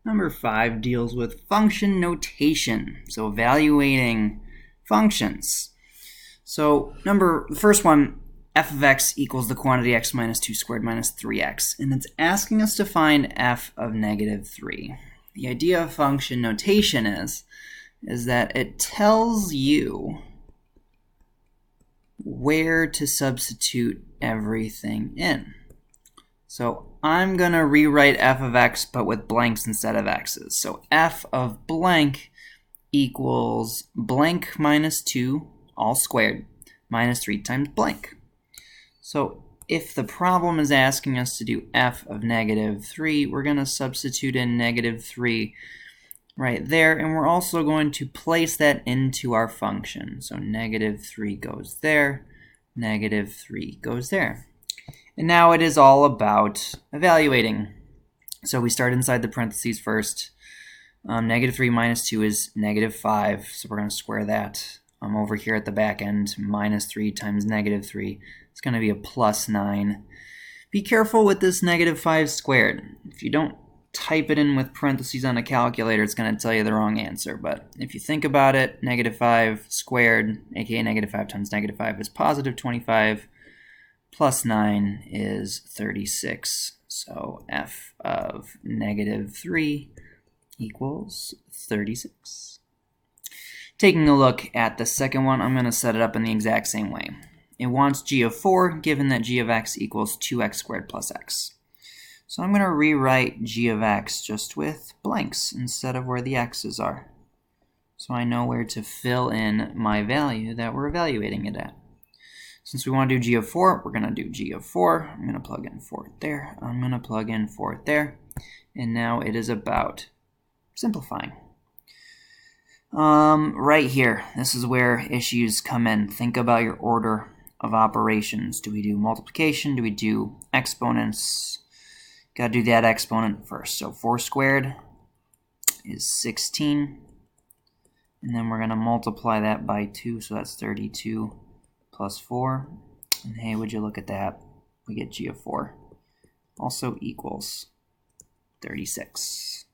Number 5 deals with function notation, so evaluating functions. So the first one, f of x equals the quantity x minus 2 squared minus 3x, and it's asking us to find f of negative 3. The idea of function notation is that it tells you where to substitute everything in. So I'm going to rewrite f of x, but with blanks instead of x's. So f of blank equals blank minus 2, all squared, minus 3 times blank. So if the problem is asking us to do f of negative 3, we're going to substitute in negative 3 right there, and we're also going to place that into our function. So negative 3 goes there, negative 3 goes there. And now it is all about evaluating. So we start inside the parentheses first. Negative 3 minus 2 is negative 5, so we're going to square that. Over here at the back end, minus 3 times negative 3, it's going to be a plus 9. Be careful with this negative 5 squared. If you don't type it in with parentheses on a calculator, it's going to tell you the wrong answer. But if you think about it, negative 5 squared, aka negative 5 times negative 5, is positive 25. Plus 9 is 36. So f of negative 3 equals 36. Taking a look at the second one, I'm going to set it up in the exact same way. It wants g of 4, given that g of x equals 2x squared plus x. So I'm going to rewrite g of x just with blanks instead of where the x's are. So I know where to fill in my value that we're evaluating it at. Since we want to do g of 4, we're going to do g of 4. I'm going to plug in 4 there. I'm going to plug in 4 there. And now it is about simplifying. Right here, this is where issues come in. Think about your order of operations. Do we do multiplication? Do we do exponents? Got to do that exponent first. So 4 squared is 16. And then we're going to multiply that by 2, so that's 32. Plus 4, and hey, would you look at that? We get g of 4 also equals 36.